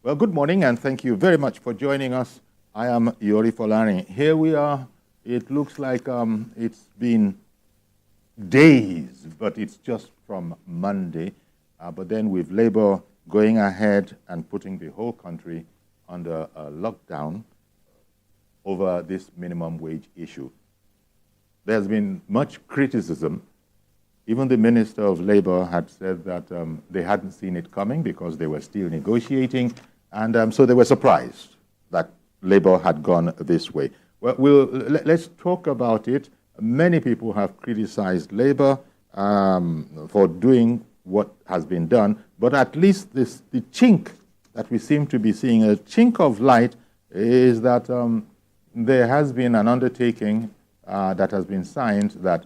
Well, good morning, and thank you very much for joining us. I am Yori Folani. Here we are. It looks like it's been days, but it's just from Monday. But then with Labour going ahead and putting the whole country under a lockdown over this minimum wage issue. There's been much criticism. Even the Minister of Labour had said that they hadn't seen it coming because they were still negotiating, and so they were surprised that Labour had gone this way. Well, let's talk about it. Many people have criticized Labour for doing what has been done, but at least the chink that we seem to be seeing, a chink of light, is that there has been an undertaking that has been signed that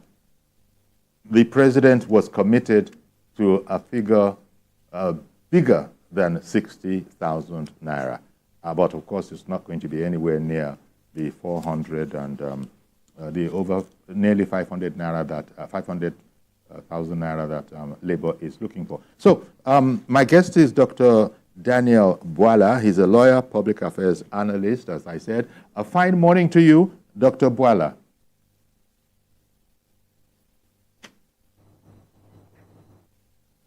the president was committed to a figure bigger than 60,000 naira. But of course, it's not going to be anywhere near the 400 and the over nearly 500 naira that 500,000 naira that Labour is looking for. So my guest is Dr. Daniel Bwala. He's a lawyer, public affairs analyst, as I said. A fine morning to you, Dr. Bwala.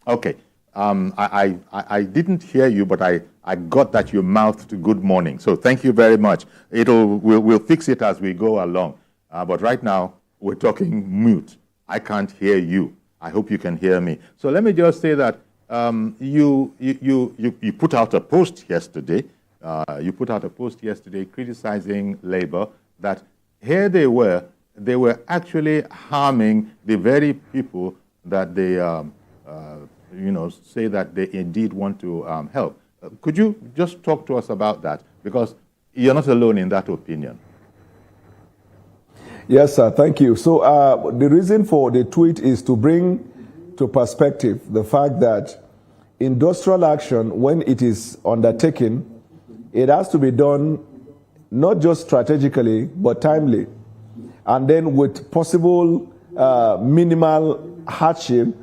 Okay. I didn't hear you, but I got that you mouthed good morning. So thank you very much. We'll fix it as we go along. But right now, we're talking mute. I can't hear you. I hope you can hear me. So let me just say that you put out a post yesterday. You put out a post yesterday criticizing Labour that here they were actually harming the very people that they say that they indeed want to help. Could you just talk to us about that? Because you're not alone in that opinion. Yes, sir. Thank you. So the reason for the tweet is to bring to perspective the fact that industrial action, when it is undertaken, it has to be done not just strategically, but timely, and then with possible minimal hardship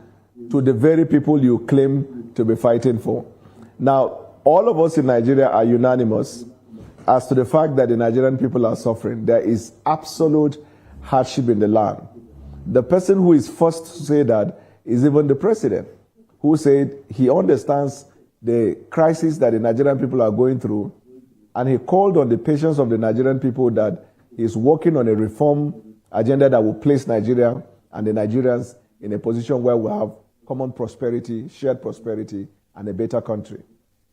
to the very people you claim to be fighting for. Now, all of us in Nigeria are unanimous as to the fact that the Nigerian people are suffering. There is absolute hardship in the land. The person who is first to say that is even the president, who said he understands the crisis that the Nigerian people are going through, and he called on the patience of the Nigerian people that he's working on a reform agenda that will place Nigeria and the Nigerians in a position where we have common prosperity, shared prosperity, and a better country.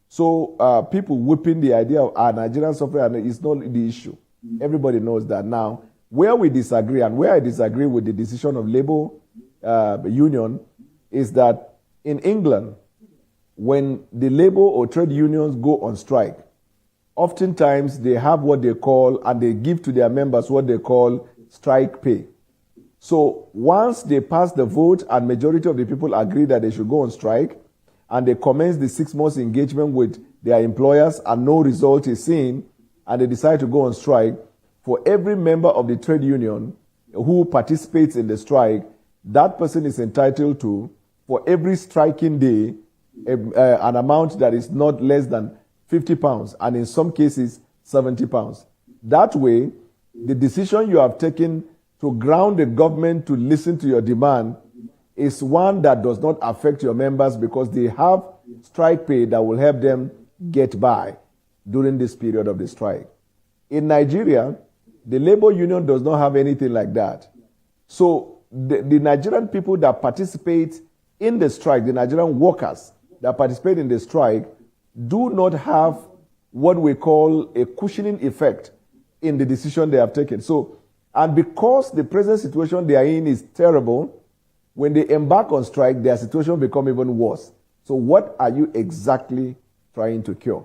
So people whipping the idea of Nigerian suffering is not the issue. Everybody knows that now. Where we disagree, and where I disagree with the decision of Labour Union, is that in England, when the labor or trade unions go on strike, oftentimes they have what they call, and they give to their members what they call strike pay. So once they pass the vote and majority of the people agree that they should go on strike, and they commence the 6 months engagement with their employers and no result is seen, and they decide to go on strike, for every member of the trade union who participates in the strike, that person is entitled to, for every striking day, an amount that is not less than 50 pounds, and in some cases, 70 pounds. That way, the decision you have taken to ground the government to listen to your demand is one that does not affect your members because they have strike pay that will help them get by during this period of the strike. In Nigeria, the labor union does not have anything like that. So the Nigerian people that participate in the strike, the Nigerian workers that participate in the strike, do not have what we call a cushioning effect in the decision they have taken. So, and because the present situation they are in is terrible, when they embark on strike, their situation becomes even worse. So what are you exactly trying to cure?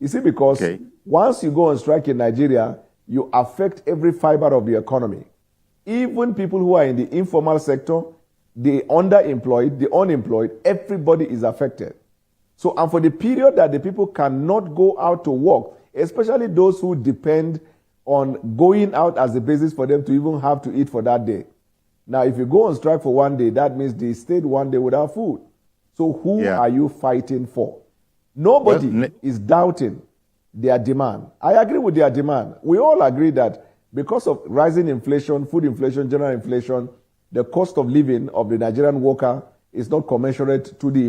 You see, because once you go on strike in Nigeria, you affect every fiber of the economy. Even people who are in the informal sector, the underemployed, the unemployed, everybody is affected. So, and for the period that the people cannot go out to work, especially those who depend on going out as the basis for them to even have to eat for that day. Now, if you go on strike for one day, that means they stayed one day without food. So who are you fighting for? Nobody is doubting their demand. I agree with their demand. We all agree that because of rising inflation, food inflation, general inflation, the cost of living of the Nigerian worker is not commensurate to the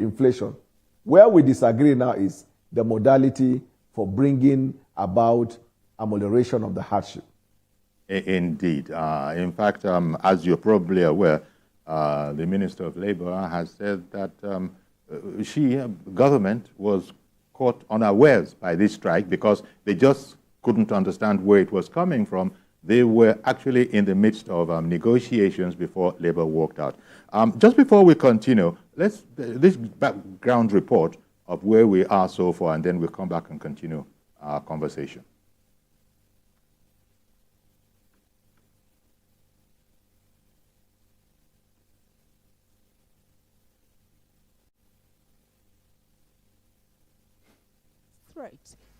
inflation. Where we disagree now is the modality for bringing about amelioration of the hardship. Indeed. In fact, as you're probably aware, the Minister of Labor has said that government was caught unawares by this strike because they just couldn't understand where it was coming from. They were actually in the midst of negotiations before Labor walked out. Just before we continue, this background report of where we are so far, and then we'll come back and continue our conversation.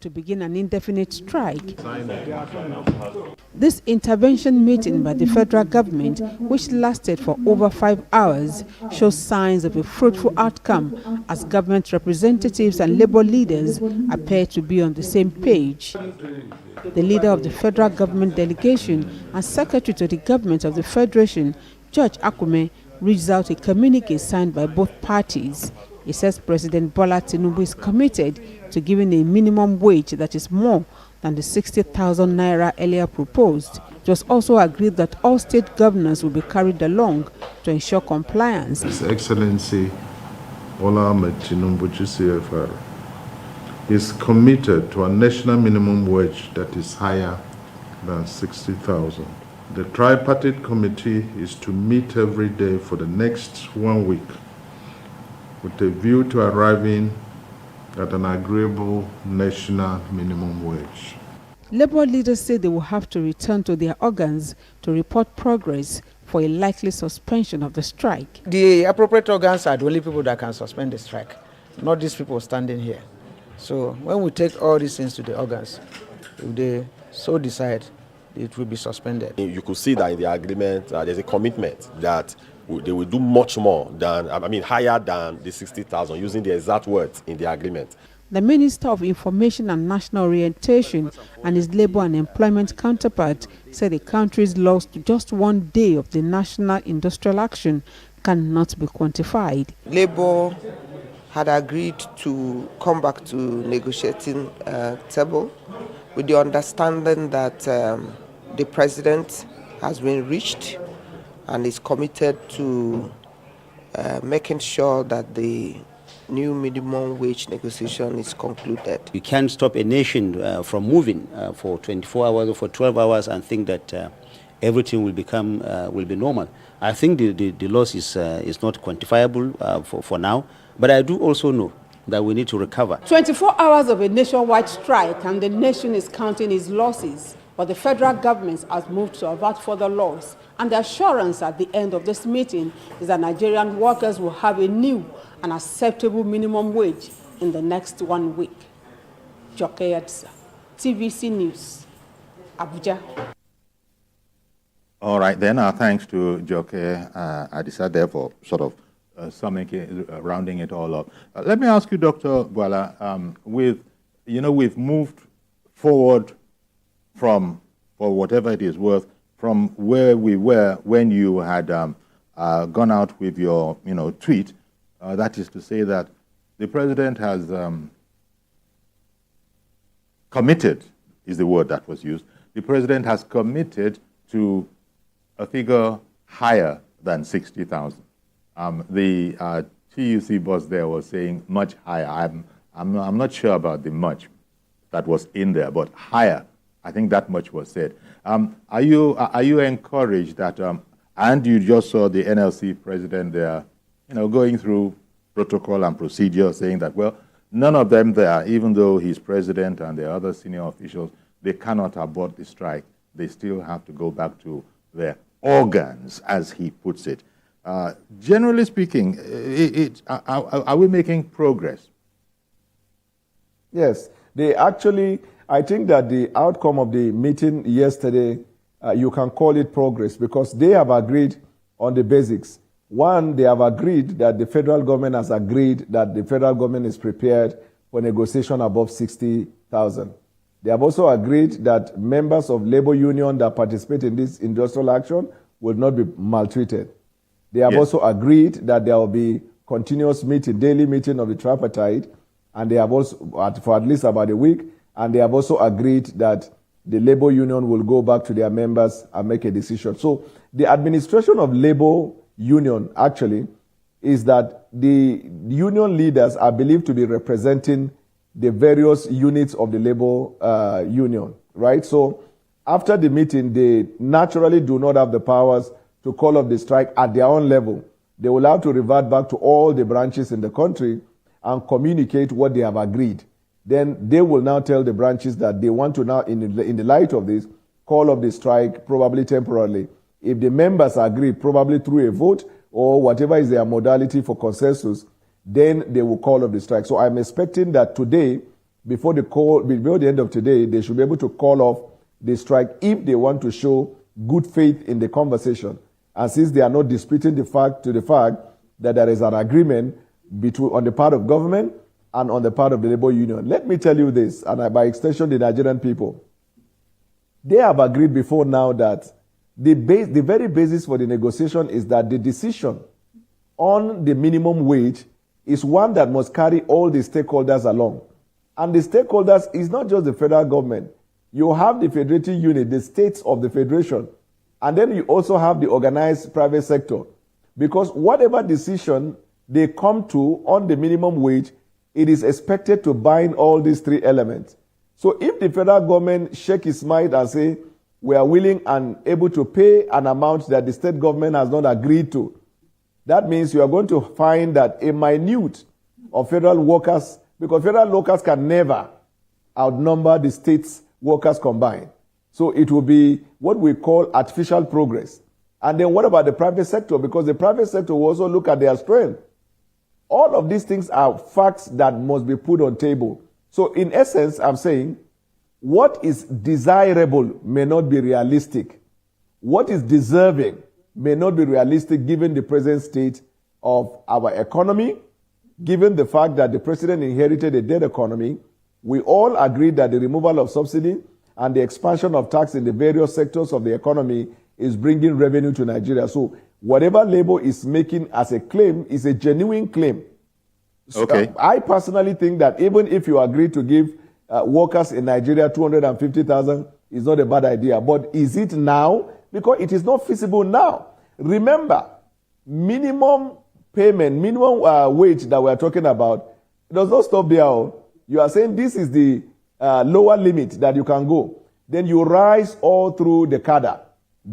To begin an indefinite strike. This intervention meeting by the federal government, which lasted for over 5 hours, shows signs of a fruitful outcome as government representatives and labor leaders appear to be on the same page. The leader of the federal government delegation and secretary to the government of the federation, George Akume, reads out a communique signed by both parties. He says President Bola Tinubu is committed to giving a minimum wage that is more than the 60,000 naira earlier proposed. It was also agreed that all state governors will be carried along to ensure compliance. His Excellency Bola Ahmed Tinubu GCFR is committed to a national minimum wage that is higher than 60,000. The tripartite committee is to meet every day for the next 1 week with a view to arriving at an agreeable national minimum wage. Labour leaders say they will have to return to their organs to report progress for a likely suspension of the strike. The appropriate organs are the only people that can suspend the strike, not these people standing here. So when we take all these things to the organs, if they so decide, it will be suspended. You could see that in the agreement, there's a commitment that they will do much more than, higher than the 60,000, using the exact words in the agreement. The Minister of Information and National Orientation and his Labour and Employment counterpart said the country's loss to just 1 day of the national industrial action cannot be quantified. Labour had agreed to come back to negotiating table with the understanding that the president has been reached and is committed to making sure that the new minimum wage negotiation is concluded. You can't stop a nation from moving for 24 hours or for 12 hours and think that everything will be normal. I think the loss is not quantifiable for now, but I do also know that we need to recover. 24 hours of a nationwide strike and the nation is counting its losses. But the federal government has moved to avert further loss. And the assurance at the end of this meeting is that Nigerian workers will have a new and acceptable minimum wage in the next 1 week. Joke Yadsa, TVC News, Abuja. All right, then, thanks to Joke Adisa there for sort of rounding it all up. Let me ask you, Dr. Bola, we've moved forward from, for whatever it is worth, from where we were when you had gone out with your, tweet. That is to say that the president has committed, is the word that was used. The president has committed to a figure higher than 60,000. The TUC boss there was saying much higher. I'm not sure about the much that was in there, but higher. I think that much was said. Are you encouraged that, and you just saw the NLC president there, going through protocol and procedure, saying that, well, none of them there, even though he's president and the other senior officials, they cannot abort the strike. They still have to go back to their organs, as he puts it. Generally speaking, are we making progress? Yes, I think that the outcome of the meeting yesterday, you can call it progress because they have agreed on the basics. One, they have agreed that the federal government has agreed that the federal government is prepared for negotiation above 60,000. They have also agreed that members of labor union that participate in this industrial action will not be maltreated. They have also agreed that there will be continuous meeting, daily meeting of the tripartite, and they have also, for at least about a week, and they have also agreed that the labor union will go back to their members and make a decision. So the administration of labor union actually is that the union leaders are believed to be representing the various units of the labor union, right? So after the meeting, they naturally do not have the powers to call off the strike at their own level. They will have to revert back to all the branches in the country and communicate what they have agreed. Then they will now tell the branches that they want to now, in the light of this, call off the strike, probably temporarily. If the members agree, probably through a vote or whatever is their modality for consensus, then they will call off the strike. So I'm expecting that today, before the end of today, they should be able to call off the strike if they want to show good faith in the conversation. And since they are not disputing the fact that there is an agreement on the part of government and on the part of the labor union. Let me tell you this, and by extension, the Nigerian people. They have agreed before now that the very basis for the negotiation is that the decision on the minimum wage is one that must carry all the stakeholders along. And the stakeholders is not just the federal government. You have the federating unit, the states of the federation, and then you also have the organized private sector. Because whatever decision they come to on the minimum wage, it is expected to bind all these three elements. So if the federal government shake its mind and say, we are willing and able to pay an amount that the state government has not agreed to, that means you are going to find that a minute of federal workers, because federal workers can never outnumber the state's workers combined. So it will be what we call artificial progress. And then what about the private sector? Because the private sector will also look at their strength. All of these things are facts that must be put on table. So in essence, I'm saying what is desirable may not be realistic. What is deserving may not be realistic given the present state of our economy, given the fact that the president inherited a dead economy. We all agree that the removal of subsidy and the expansion of tax in the various sectors of the economy is bringing revenue to Nigeria. So whatever labor is making as a claim is a genuine claim. Okay. I personally think that even if you agree to give workers in Nigeria 250,000, is not a bad idea. But is it now? Because it is not feasible now. Remember, minimum payment, minimum wage that we are talking about, it does not stop there. You are saying this is the lower limit that you can go. Then you rise all through the cadre.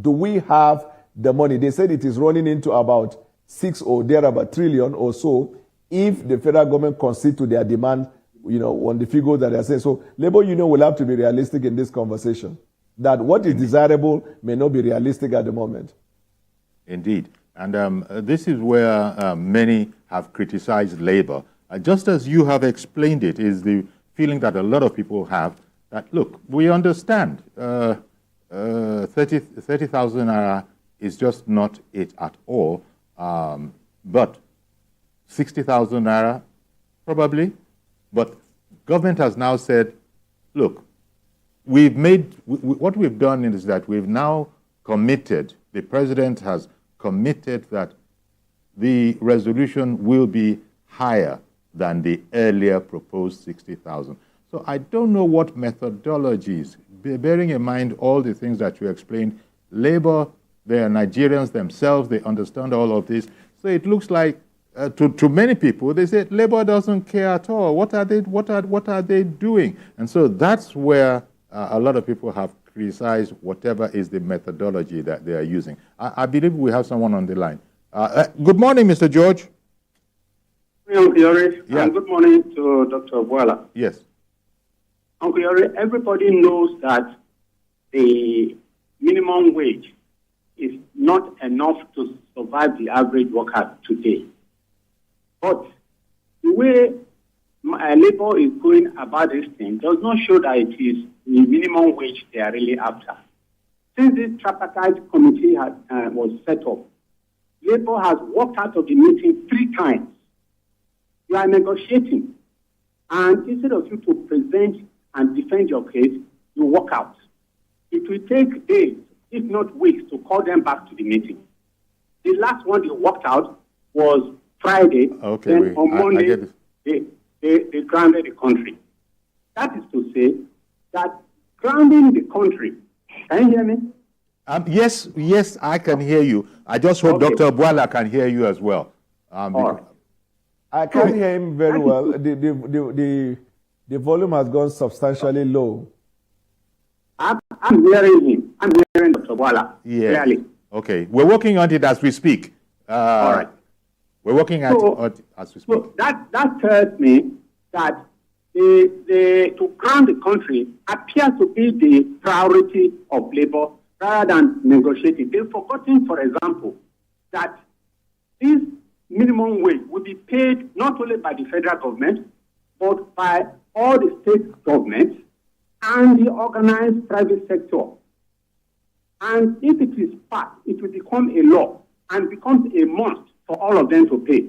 Do we have the money? They said it is running into about 6 or thereabout trillion or so if the federal government concedes to their demand, on the figure that they are saying. So labor union will have to be realistic in this conversation. That what is desirable may not be realistic at the moment. Indeed. And this is where many have criticized labor. Just as you have explained it, is the feeling that a lot of people have that, look, we understand 30,000 naira is just not it at all, but 60,000 naira, probably. But government has now said, look, what we've done is that we've now committed, the president has committed that the resolution will be higher than the earlier proposed 60,000. So I don't know what methodologies, bearing in mind all the things that you explained, labor, they are Nigerians themselves, they understand all of this. So it looks like to many people, they say labor doesn't care at all. What are they doing? And so that's where a lot of people have criticized whatever is the methodology that they are using. I believe we have someone on the line. Good morning, Mr. George. Uncle Yori, and good morning to Dr. Boala. Yes. Uncle Yori, everybody knows that the minimum wage is not enough to survive the average worker today. But the way labor is going about this thing does not show that it is the minimum wage they are really after. Since this tripartite committee was set up, Labour has walked out of the meeting 3 times. You are negotiating. And instead of you to present and defend your case, you walk out. It will take days, if not weeks, to call them back to the meeting. The last one they walked out was Friday. Okay, then on Monday, they grounded the country. That is to say that grounding the country, can you hear me? Yes, I can hear you. I just hope Okay. Dr. Bwala can hear you as well. All right. I can't hear him very well. The volume has gone substantially low. I'm hearing him. I'm hearing Dr. Bwala clearly. Okay. We're working on it as we speak. All right. We're working on it as we speak. So that tells me that to ground the country appears to be the priority of Labour rather than negotiating. They've forgotten, for example, that this minimum wage will be paid not only by the federal government, but by all the state governments and the organized private sector. And if it is passed, it will become a law and becomes a must for all of them to pay.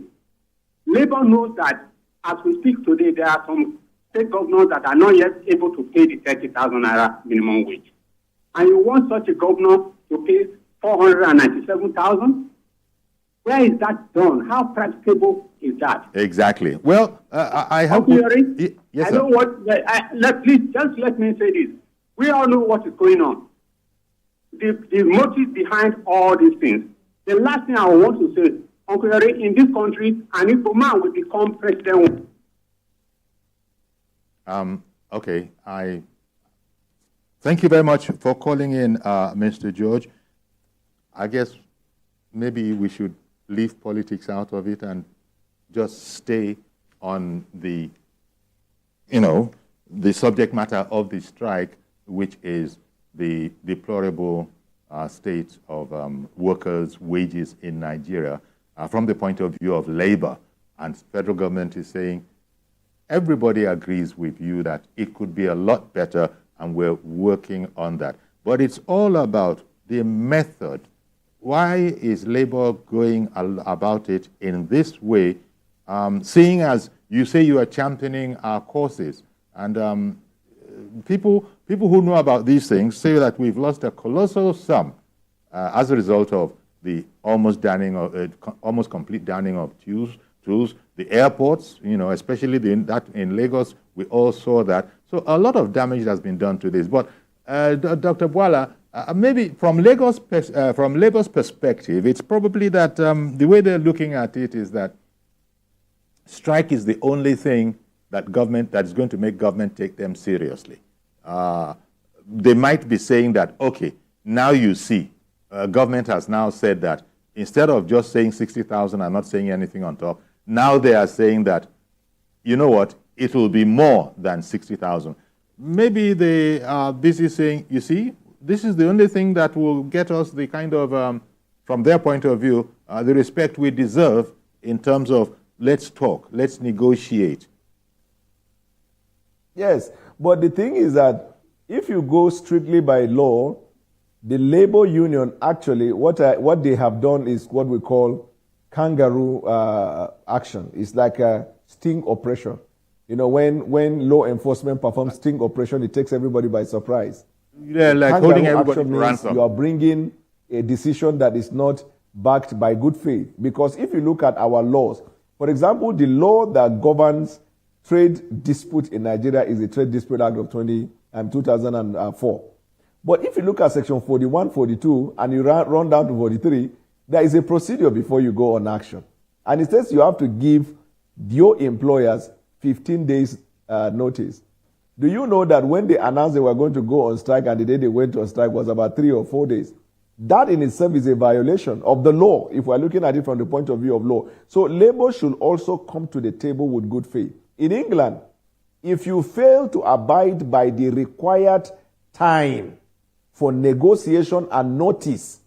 Labour knows that as we speak today, there are some state governors that are not yet able to pay the 30,000 naira minimum wage. And you want such a governor to pay 497,000? Where is that done? How practicable is that? Exactly. Well, I hope... Okay, yes, I sir. know what... Please, just let me say this. We all know what is going on. The motive behind all these things. The last thing I want to say, Uncle Yori, in this country, an Igbo man will become president. Okay. Thank you very much for calling in, Mr. George. I guess maybe we should leave politics out of it and just stay on the, the subject matter of the strike, which is the deplorable state of workers' wages in Nigeria from the point of view of labor. And federal government is saying, everybody agrees with you that it could be a lot better, and we're working on that. But it's all about the method. Why is labor going about it in this way, seeing as you say you are championing our causes? And people who know about these things say that we've lost a colossal sum as a result of the almost complete downing of tools, the airports, especially in Lagos, we all saw that. So a lot of damage has been done to this. But Dr. Bwala, maybe from Labor's perspective, it's probably that the way they're looking at it is that strike is the only thing that is going to make government take them seriously. They might be saying that, okay, now you see, government has now said that instead of just saying 60,000 and not saying anything on top, now they are saying that, you know what, it will be more than 60,000. Maybe they are busy saying, you see, this is the only thing that will get us the kind of, from their point of view, the respect we deserve in terms of let's talk, let's negotiate. Yes, but the thing is that if you go strictly by law, the labor union actually, what they have done is what we call kangaroo action. It's like a sting operation. When law enforcement performs sting operation, it takes everybody by surprise. Yeah, like Kangaroo holding everybody action for means ransom. you are bringing a decision that is not backed by good faith. Because if you look at our laws, for example, the law that governs trade dispute in Nigeria is the Trade Dispute Act of 2004. But if you look at section 41, 42, and you run down to 43, there is a procedure before you go on action. And it says you have to give your employers 15 days notice. Do you know that when they announced they were going to go on strike and the day they went on strike was about 3 or 4 days? That in itself is a violation of the law, if we're looking at it from the point of view of law. So labor should also come to the table with good faith. In England, if you fail to abide by the required time for negotiation and notice,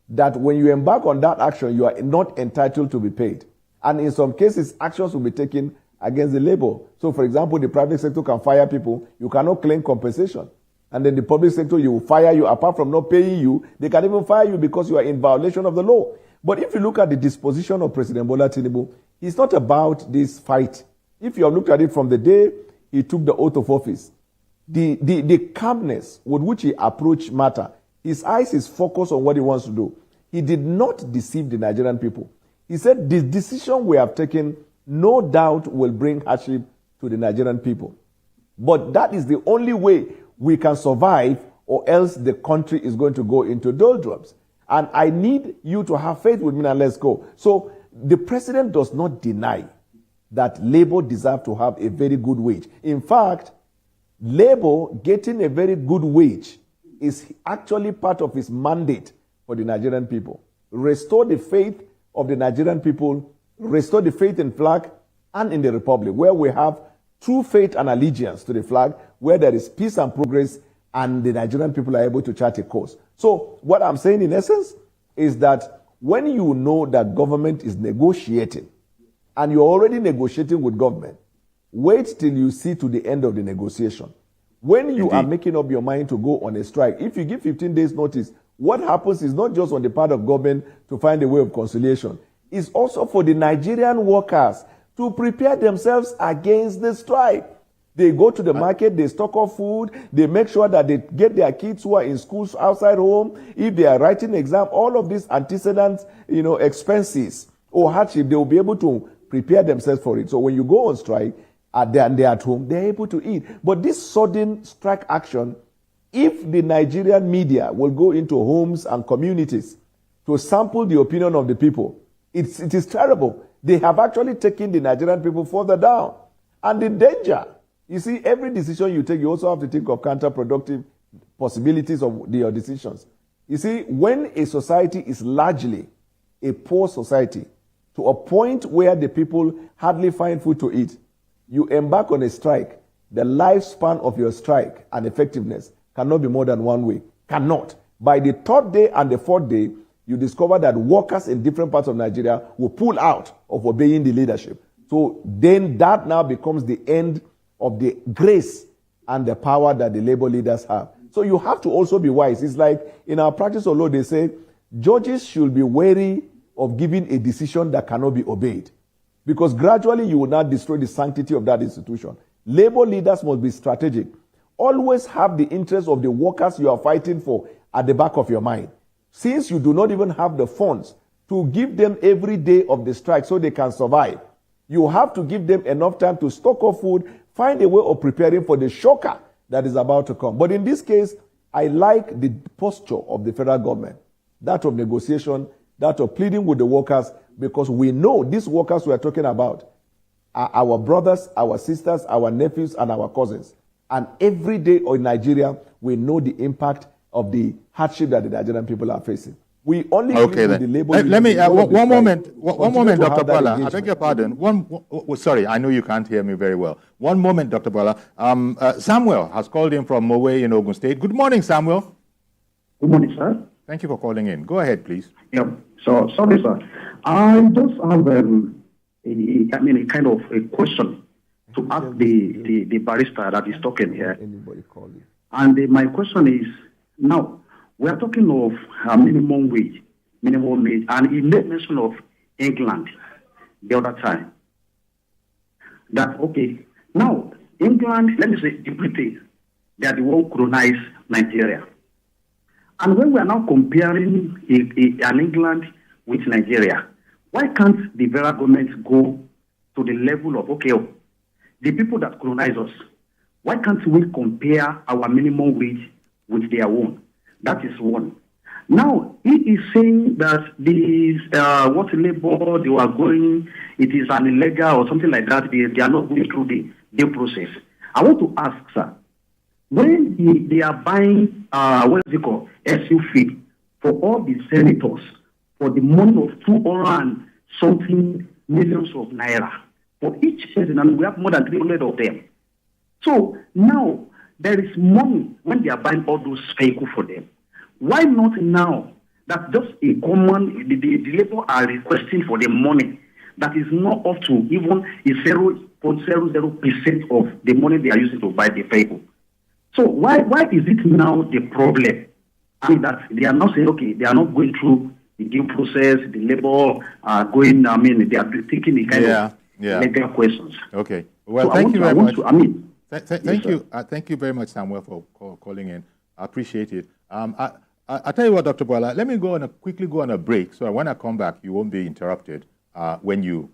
that when you embark on that action, you are not entitled to be paid. And in some cases, actions will be taken against the labor. So, for example, the private sector can fire people. You cannot claim compensation. And then the public sector, you will fire you. Apart from not paying you, they can even fire you because you are in violation of the law. But if you look at the disposition of President Bola Tinubu, it's not about this fight. If you have looked at it from the day he took the oath of office, the calmness with which he approached matter, his eyes is focused on what he wants to do. He did not deceive the Nigerian people. He said, the decision we have taken, no doubt, will bring hardship to the Nigerian people. But that is the only way we can survive, or else the country is going to go into doldrums. And I need you to have faith with me, and let's go. So the president does not deny that labor deserves to have a very good wage. In fact, labor getting a very good wage is actually part of his mandate for the Nigerian people. Restore the faith of the Nigerian people, restore the faith in flag and in the republic, where we have true faith and allegiance to the flag, where there is peace and progress, and the Nigerian people are able to chart a course. So what I'm saying in essence is that when you know that government is negotiating, and you're already negotiating with government, wait till you see to the end of the negotiation. When you are making up your mind to go on a strike, if you give 15 days notice, what happens is not just on the part of government to find a way of conciliation. It's also for the Nigerian workers to prepare themselves against the strike. They go to the market, they stock up food, they make sure that they get their kids who are in schools outside home. If they are writing exam, all of these antecedent, expenses or hardship, they will be able to prepare themselves for it. So when you go on strike, and they're at home, they're able to eat. But this sudden strike action, if the Nigerian media will go into homes and communities to sample the opinion of the people, it is terrible. They have actually taken the Nigerian people further down. And the danger, you see, every decision you take, you also have to think of counterproductive possibilities of your decisions. You see, when a society is largely a poor society, to a point where the people hardly find food to eat, you embark on a strike, the lifespan of your strike and effectiveness cannot be more than 1 week. Cannot. By the third day and the fourth day, you discover that workers in different parts of Nigeria will pull out of obeying the leadership. So then that now becomes the end of the grace and the power that the labor leaders have. So you have to also be wise. It's like in our practice of law, they say judges should be wary of giving a decision that cannot be obeyed. Because gradually you will not destroy the sanctity of that institution. Labor leaders must be strategic. Always have the interest of the workers you are fighting for at the back of your mind. Since you do not even have the funds to give them every day of the strike so they can survive, you have to give them enough time to stock up food, find a way of preparing for the shocker that is about to come. But in this case, I like the posture of the federal government, that of negotiation, that of pleading with the workers, because we know these workers we are talking about are our brothers, our sisters, our nephews, and our cousins. And every day in Nigeria, we know the impact of the hardship that the Nigerian people are facing. We only okay then. The labor Let me one moment, Dr. Bala. I beg your pardon. Sorry, I know you can't hear me very well. One moment, Dr. Bala. Samuel has called in from Mowe in Ogun State. Good morning, Samuel. Good morning, sir. Thank you for calling in. Go ahead, please. Yeah. So sorry, sir. I just have a kind of a question to ask the barrister that is talking here. Anybody call you? And my question is, now we are talking of minimum wage, and he made mention of England the other time. That okay. Now England, let me say the British, they are the one who colonized Nigeria. And when we are now comparing an England with Nigeria, why can't the federal government go to the level of, okay, the people that colonize us, why can't we compare our minimum wage with their own? That is one. Now, he is saying that what labor they are going, it is an illegal or something like that, they are not going through the process. I want to ask, sir, when they are buying, SU feed for all the senators for the money of 200 and something millions of naira for each person, and we have more than 300 of them. So now there is money when they are buying all those vehicles for them. Why not now that just a common, the labor are requesting for the money that is not up to even 0.00% of the money they are using to buy the vehicle? So why is it now the problem? I mean that they are not saying, okay, they are not going through due process, the labor are going, I mean, they are taking the kind of legal questions. Okay. Well, So thank you very much. Thank you very much, Samuel, for calling in. I appreciate it. I tell you what, Dr. Bola, let me quickly go on a break, so when I come back, you won't be interrupted when you